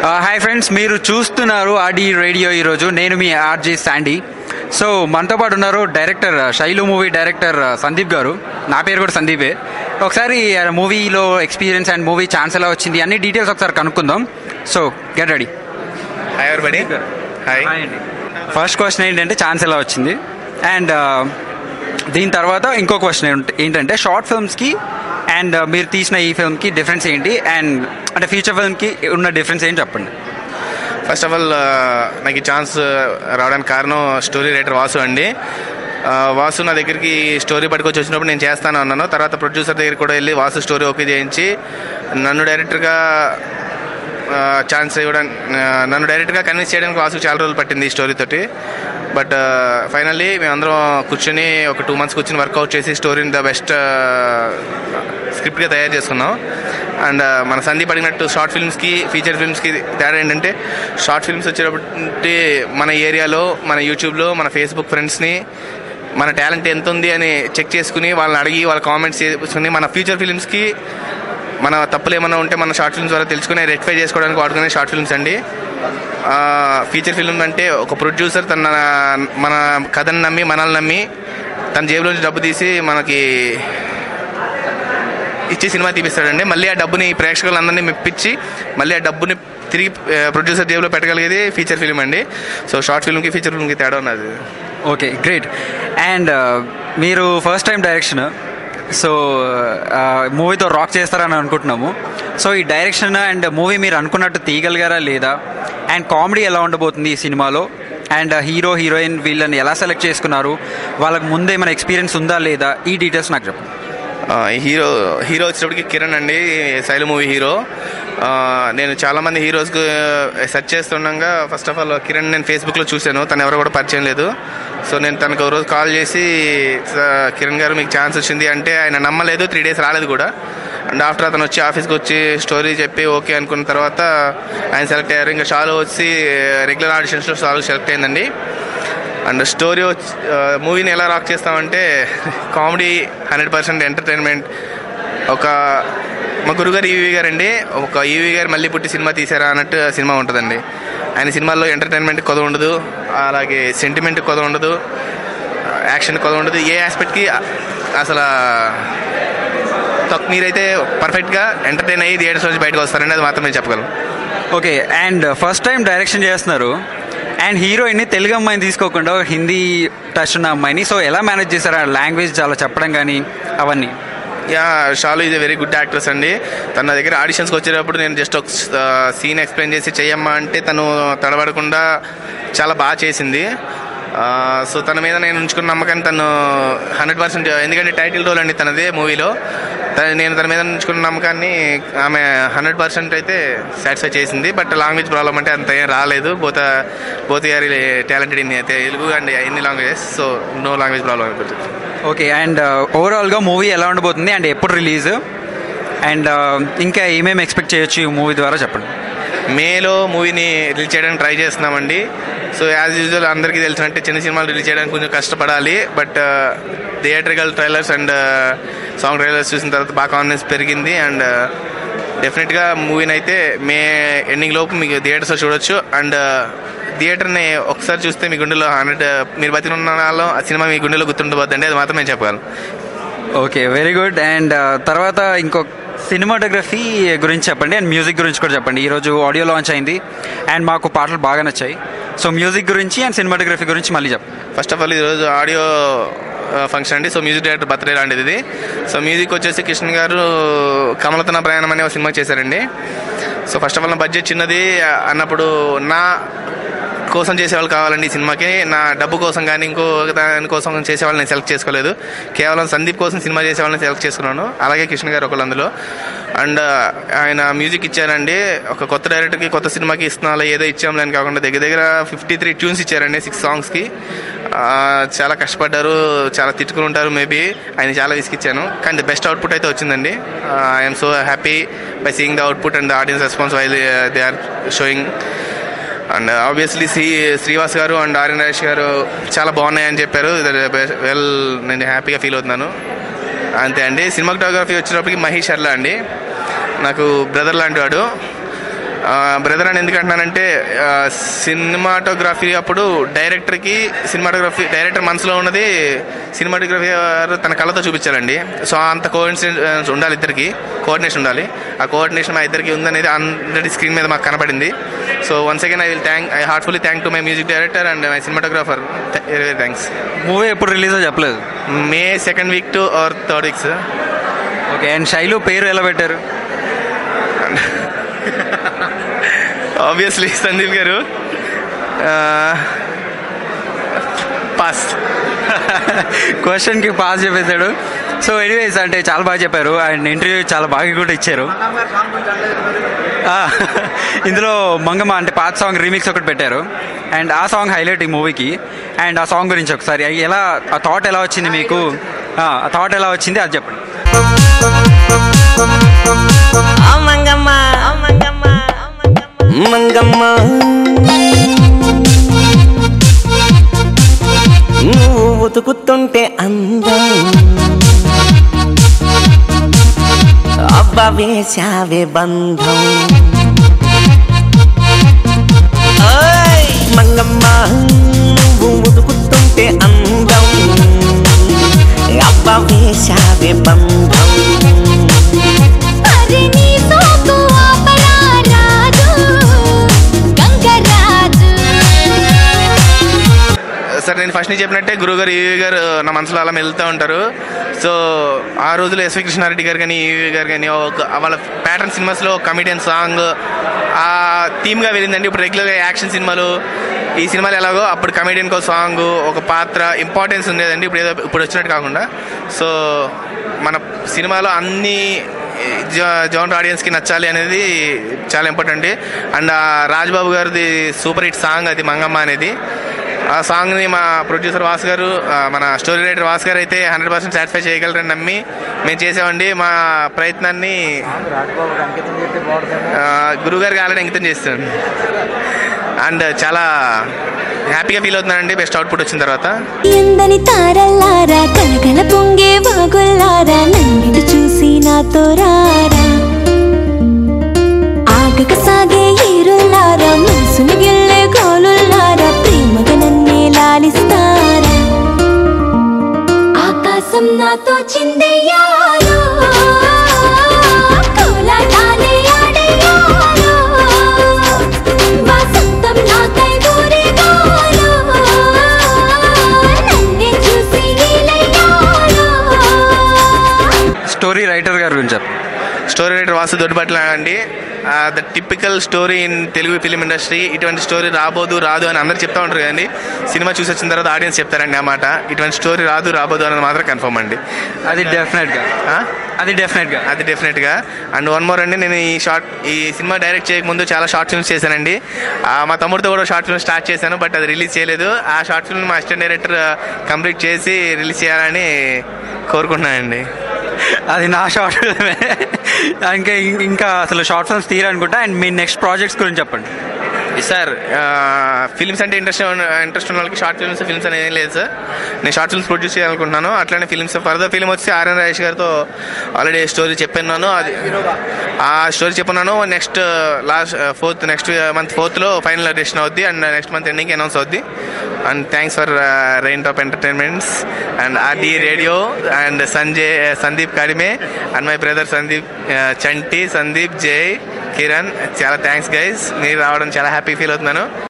Hi friends, మీరు చూస్తున్నారు RD radio. ఈరోజు నేను మీ ఆర్జే శాండీ. సో మనతో పాటు ఉన్నారు director, Shailu movie director Sandeep గారు. నా పేరు కూడా సందీపే. ఒకసారి మూవీలో ఎక్స్పీరియన్స్ అండ్ మూవీ ఛాన్స్ ఎలా వచ్చింది అన్ని డీటెయిల్స్ ఒకసారి కనుక్కుందాం. So get ready. Hi everybody. Hi అండి. ఫస్ట్ క్వశ్చన్ ఏంటంటే ఛాన్స్ ఎలా వచ్చింది, అండ్ దీని తర్వాత ఇంకో క్వశ్చన్ ఏంటంటే షార్ట్ ఫిల్మ్స్కి అండ్ మీరు తీసిన ఈ ఫిల్మ్కి డిఫరెన్స్ ఏంటి, అండ్ అంటే ఫీచర్ ఫిల్మ్కి ఉన్న డిఫరెన్స్ ఏంటి చెప్పండి. ఫస్ట్ ఆఫ్ ఆల్ నాకు ఈ ఛాన్స్ రావడానికి కారణం స్టోరీ రైటర్ వాసు అండి. వాసు నా దగ్గరికి స్టోరీ పట్టుకొచ్చి వచ్చినప్పుడు నేను చేస్తాను అన్నాను. తర్వాత ప్రొడ్యూసర్ దగ్గరికి కూడా వెళ్ళి వాసు స్టోరీ ఓకే చేయించి నన్ను డైరెక్టర్గా కన్విన్స్ చేయడానికి వాసుకు చాలా రోజులు పట్టింది ఈ స్టోరీ తోటి. బట్ ఫైనల్లీ మేమందరం కూర్చొని ఒక 2 months కూర్చొని వర్కౌట్ చేసి స్టోరీని ద బెస్ట్ స్క్రిప్ట్గా తయారు చేసుకున్నాం. అండ్ మన సందీప్ అడిగినట్టు షార్ట్ ఫిల్మ్స్కి ఫీచర్ ఫిల్మ్స్కి తేడా ఏంటంటే, షార్ట్ ఫిల్మ్స్ వచ్చేటప్పటి మన ఏరియాలో, మన యూట్యూబ్లో, మన ఫేస్బుక్ ఫ్రెండ్స్ని మన టాలెంట్ ఎంత ఉంది అని చెక్ చేసుకుని వాళ్ళని అడిగి వాళ్ళ కామెంట్స్ చేసుకుని, మన ఫ్యూచర్ ఫిల్మ్స్కి మన తప్పులు ఏమైనా ఉంటే మన షార్ట్ ఫిల్మ్స్ ద్వారా తెలుసుకుని రెక్టిఫై చేసుకోవడానికి వాడుకునే షార్ట్ ఫిల్మ్స్ అండి. ఫీచర్ ఫిల్మ్ అంటే ఒక ప్రొడ్యూసర్ మన కథను నమ్మి, మనల్ని నమ్మి తన జేబులోంచి డబ్బు తీసి మనకి ఇచ్చి సినిమా తీపిస్తాడండి. మళ్ళీ ఆ డబ్బుని ప్రేక్షకులందరినీ మెప్పించి మళ్ళీ ఆ డబ్బుని తిరిగి ప్రొడ్యూసర్ జేబులో పెట్టగలిగేది ఫీచర్ ఫిల్మ్ అండి. సో షార్ట్ ఫిల్మ్కి ఫీచర్ ఫిల్మ్కి తేడా ఉన్నది. Okay, great. అండ్ మీరు ఫస్ట్ టైం డైరెక్షన్, సో మూవీతో రాక్ చేస్తారని అనుకుంటున్నాము. సో ఈ డైరెక్షన్ అండ్ మూవీ మీరు అనుకున్నట్టు తీయగలిగారా లేదా, అండ్ కామెడీ ఎలా ఉండబోతుంది ఈ సినిమాలో, అండ్ హీరో హీరోయిన్ వీళ్ళని ఎలా సెలెక్ట్ చేసుకున్నారు, వాళ్ళకి ముందే ఏమైనా ఎక్స్పీరియన్స్ ఉందా లేదా, ఈ డీటెయిల్స్ నాకు చెప్పండి. హీరో వచ్చేటప్పటికి కిరణ్ అండి, శైలు మూవీ హీరో. నేను చాలామంది హీరోస్కి సెర్చ్ చేస్తుండగా ఫస్ట్ ఆఫ్ ఆల్ కిరణ్ నేను ఫేస్బుక్లో చూశాను. తను ఎవరు కూడా పరిచయం లేదు. సో నేను తనకు ఒక రోజు కాల్ చేసి, కిరణ్ గారు మీకు ఛాన్స్ వచ్చింది అంటే ఆయన నమ్మలేదు. 3 days రాలేదు కూడా. అండ్ ఆఫ్టర్ అతను వచ్చి ఆఫీస్కి వచ్చి స్టోరీ చెప్పి ఓకే అనుకున్న తర్వాత ఆయన సెలెక్ట్ అయ్యారు. ఇంకా షాలు వచ్చి రెగ్యులర్ ఆడిషన్స్లో షాలు సెలెక్ట్ అయిందండి. అండ్ స్టోరీ మూవీని ఎలా రాక్ చేస్తామంటే, కామెడీ 100%, ఎంటర్టైన్మెంట్. మా గురుగారు ఈవీ గారు అండి, ఒక ఈవీ గారు మళ్ళీ పుట్టి సినిమా తీసారా అన్నట్టు సినిమా ఉంటుందండి. ఆయన సినిమాల్లో ఎంటర్టైన్మెంట్ కొద ఉండదు, అలాగే సెంటిమెంట్ కొద ఉండదు, యాక్షన్ కొద ఉండదు. ఏ ఆస్పెక్ట్కి అసలు మీరైతే పర్ఫెక్ట్గా ఎంటర్టైన్ అయ్యి థియేటర్స్ నుంచి బయటకు వస్తారండి, అది మాత్రం నేను చెప్పగలను. Okay, and first time direction చేస్తున్నారు అండ్ హీరోయిన్ని తెలుగు అమ్మాయిని తీసుకోకుండా హిందీ టచ్ ఉన్న అమ్మాయిని, సో ఎలా మేనేజ్ చేశారు? లాంగ్వేజ్ చాలా చెప్పడం కానీ అవన్నీ. Shalu is a very good actress అండి. తన దగ్గర ఆడిషన్స్కి వచ్చేటప్పుడు నేను జస్ట్ ఒక సీన్ ఎక్స్ప్లెయిన్ చేసి చెయ్యమ్మా అంటే తను తడబడకుండా చాలా బాగా చేసింది. సో తన మీద నేను ఉంచుకున్న నమ్మకాన్ని తను 100%, ఎందుకంటే టైటిల్ రోల్ అండి తనదే మూవీలో. నేను తన మీద ఉంచుకున్న నమ్మకాన్ని ఆమె 100% అయితే సాటిస్ఫై చేసింది. బట్ లాంగ్వేజ్ ప్రాబ్లం అంటే అంత ఏం రాలేదు. Both are talented in Telugu and ఎన్ని languages, so no language problem అయిపోతుంది. ఓకే, అండ్ ఓవరాల్గా మూవీ ఎలా ఉండబోతుంది, అండ్ ఎప్పుడు రిలీజ్, అండ్ ఇంకా ఏమేమి ఎక్స్పెక్ట్ చేయొచ్చు ఈ మూవీ ద్వారా చెప్పండి. మేలో మూవీని రిలీజ్ చేయడానికి ట్రై చేస్తున్నామండి. సో యాజ్ యూజువల్ అందరికీ తెలిసినట్టే చిన్న సినిమాలు రిలీజ్ చేయడానికి కొంచెం కష్టపడాలి. But theatrical trailers and song trailers చూసిన తర్వాత బాగా కాన్ఫిడెన్స్ పెరిగింది. అండ్ డెఫినెట్గా మూవీని అయితే మే ఎండింగ్ లోపు మీకు థియేటర్స్లో చూడొచ్చు. అండ్ థియేటర్ని ఒకసారి చూస్తే మీ గుండెలో మీరు బతికున్న నాలో ఆ సినిమా మీ గుండెలో గుర్తుండబోద్దండి, అది మాత్రం నేను చెప్పగలను. Okay, very good. అండ్ తర్వాత ఇంకొక సినిమాటోగ్రఫీ గురించి చెప్పండి, అండ్ మ్యూజిక్ గురించి కూడా చెప్పండి. ఈరోజు ఆడియో లాంచ్ అయింది అండ్ మాకు పాటలు బాగా నచ్చాయి. సో మ్యూజిక్ గురించి అండ్ సినిమాటోగ్రఫీ గురించి మళ్ళీ చెప్పండి. ఫస్ట్ ఆఫ్ ఆల్ ఈరోజు ఆడియో ఫంక్షన్ అండి. సో మ్యూజిక్ డైరెక్టర్ బర్త్డే లాంటిది ఇది. సో మ్యూజిక్ వచ్చేసి కృష్ణ గారు కమలతన ప్రయాణం అనే ఒక సినిమా చేశారండి. సో ఫస్ట్ ఆఫ్ ఆల్ నా బడ్జెట్ చిన్నది అన్నప్పుడు నా కోసం చేసేవాళ్ళు కావాలండి ఈ సినిమాకి. నా డబ్బు కోసం కానీ ఇంకో దానికోసం చేసేవాళ్ళని నేను సెలెక్ట్ చేసుకోలేదు. కేవలం సందీప్ కోసం సినిమా చేసేవాళ్ళని సెలెక్ట్ చేసుకున్నాను. అలాగే కృష్ణ గారు ఒకళ్ళు అందులో. అండ్ ఆయన మ్యూజిక్ ఇచ్చారండి. ఒక కొత్త డైరెక్టర్కి కొత్త సినిమాకి ఇస్తున్నాలో ఏదో ఇచ్చాంలేని కాకుండా దగ్గర 53 tunes ఇచ్చారండి 6 songs-కి. చాలా కష్టపడ్డారు, చాలా తిట్టుకుని ఉంటారు మేబీ. ఆయన చాలా విసిగిచ్చాను, కానీ బెస్ట్ అవుట్పుట్ అయితే వచ్చిందండి. I'm so happy by seeing the output and the audience response while they are showing. And obviously Sriwass గారు అండ్ ఆర్యన్ రాజేష్ గారు చాలా బాగున్నాయని చెప్పారు. నేను హ్యాపీగా ఫీల్ అవుతున్నాను, అంతే అండి. సినిమాటోగ్రఫీ వచ్చేటప్పటికి మహేష్ అర్లా అండి, నాకు బ్రదర్ లాంటి వాడు. బ్రదర్ అని ఎందుకంటున్నానంటే సినిమాటోగ్రఫీ అప్పుడు డైరెక్టర్ మనసులో ఉన్నది సినిమాటోగ్రఫీ తన కళ్ళతో చూపించాలండి. సో అంత కోఇన్సిడెన్స్ ఉండాలి, ఇద్దరికి కోఆర్డినేషన్ ఉండాలి. ఆ కోఆర్డినేషన్ మా ఇద్దరికి ఉందనేది ఆల్రెడీ స్క్రీన్ మీద మాకు కనపడింది. So once again I heartfully thank to my music director and my cinematographer. Very thanks. Movie ఎప్పుడు రిలీజో చెప్పలేదు. మే 2nd week to or 3rd week, sir. Okay. And Shailu పేరు ఎలా పెట్టారు? ఆబ్వియస్లీ సందీప్ గారు. పాస్. క్వశ్చన్కి పాస్ చెప్పేశాడు. సో ఎనీవేస్ అంటే చాలా బాగా చెప్పారు అండ్ ఇంటర్వ్యూ చాలా బాగా కూడా ఇచ్చారు. ఇందులో మంగమ్మ అంటే పాత సాంగ్ రీమిక్స్ ఒకటి పెట్టారు అండ్ ఆ సాంగ్ హైలైట్ ఈ మూవీకి. అండ్ ఆ సాంగ్ గురించి ఒకసారి ఆ థాట్ ఎలా వచ్చింది మీకు? ఆ థాట్ ఎలా వచ్చింది అది చెప్పండి. నువ్వు ఉతుకుతుంటే అందం అబ్బా వేశావే బంధం మంగమ్మ నువ్వు ఉతుకుతుంటే అందం అబ్బా వేశావే బంధం. సార్ నేను ఫస్ట్ నుంచి చెప్పినట్టే గురుగారు ఈవి గారు నా మనసులో అలా వెళ్తూ ఉంటారు. సో ఆ రోజులో ఎస్వి కృష్ణారెడ్డి గారు కానీ ఈవి గారు కానీ వాళ్ళ ప్యాటర్న్ సినిమాస్లో కమెడియన్ సాంగ్ ఆ థీమ్గా వెళ్ళిందండి. ఇప్పుడు రెగ్యులర్గా యాక్షన్ సినిమాలు ఈ సినిమాలు ఎలాగో అప్పుడు కమెడియన్కో సాంగ్ ఒక పాత్ర ఇంపార్టెన్స్ ఉండేదండి. ఇప్పుడు వచ్చినట్టు కాకుండా సో మన సినిమాలో అన్ని జోనర్ ఆడియన్స్కి నచ్చాలి అనేది చాలా ఇంపార్టెంట్. అండ్ రాజ్బాబు గారిది సూపర్ హిట్ సాంగ్ అది మంగమ్మ అనేది. ఆ సాంగ్ని మా ప్రొడ్యూసర్ వాసు గారు మన స్టోరీ రైటర్ వాసు గారు అయితే 100% సాటిస్ఫై చేయగలరని నమ్మి మేము చేసామండి. మా ప్రయత్నాన్ని గురువుగారికి ఆల్రెడీ అంకితం చేస్తాను అండ్ చాలా హ్యాపీగా ఫీల్ అవుతున్నానండి బెస్ట్ అవుట్పుట్ వచ్చిన తర్వాత. ఎందని తారల్లారా కలకల పొంగే వాగుల్లారా నన్నిటి చూసి నాతో రారా ఆగక సాగే ఏరుల్లారా మనసును గిల్లే గోలుల్లారా ప్రేమగా నన్నే లాలిస్తారా ఆకాశం నాతో చిందెయ్యాలో కోలాటాలే ఆడేయాలో వసంతం నాకై ఊరేగాలో నన్నే చూసి నీలయ్యాలో. స్టోరీ రైటర్ గారి గురించి చెప్పండి. స్టోరీ రైటర్ వాసు దొడ్డిపట్ల అండి. The typical story in Telugu film industry. ఇటువంటి స్టోరీ రాదు అని అందరు చెప్తా ఉంటారు కదండి. సినిమా చూసి వచ్చిన తర్వాత ఆడియన్స్ చెప్తారండి ఆ మాట. ఇటువంటి స్టోరీ రాబోదు అనేది మాత్రం కన్ఫర్మ్ అండి. అది డెఫినెట్గా. అండ్ వన్ మోర్ అండి, నేను ఈ సినిమా డైరెక్ట్ చేయకముందు చాలా షార్ట్ ఫిల్మ్స్ చేశానండి. మా తమ్ముడితో కూడా షార్ట్ ఫిల్మ్ స్టార్ట్ చేశాను, బట్ అది రిలీజ్ చేయలేదు. ఆ షార్ట్ ఫిల్మ్ మా అసిస్టెంట్ డైరెక్టర్ కంప్లీట్ చేసి రిలీజ్ చేయాలని కోరుకుంటున్నానండి. అది నా షార్ట్ ఫిల్మే. ఇంకా అసలు షార్ట్ ఫిల్మ్స్ తీయాలనుకుంటా. అండ్ మీ నెక్స్ట్ ప్రాజెక్ట్స్ గురించి చెప్పండి. సార్ ఫిల్మ్స్ అంటే ఇంట్రెస్ట్ ఉన్న వాళ్ళకి షార్ట్ ఫిల్మ్స్ అనేది ఏం లేదు సార్. నేను షార్ట్ ఫిల్మ్స్ ప్రొడ్యూస్ చేయాలనుకుంటున్నాను. అట్లానే ఫిల్మ్స్ ఫర్దర్ ఫిల్మ్ వచ్చి ఆర్ఎన్ రాజేష్ గారితో ఆల్రెడీ స్టోరీ చెప్పన్నాను. అది ఆ స్టోరీ చెప్పన్నాను. Next next month 4th final decision అవుద్ది అండ్ నెక్స్ట్ మంత్ ఎండింగ్కి అనౌన్స్ అవుద్ది. And thanks for rain top entertainments and RD radio and Sandeep Kadime and my brother Sandeep Chanti, Sandeep, Jai, Kiran. చాలా థ్యాంక్స్ గైస్. మీరు రావడం చాలా హ్యాపీ ఫీల్ అవుతున్నాను.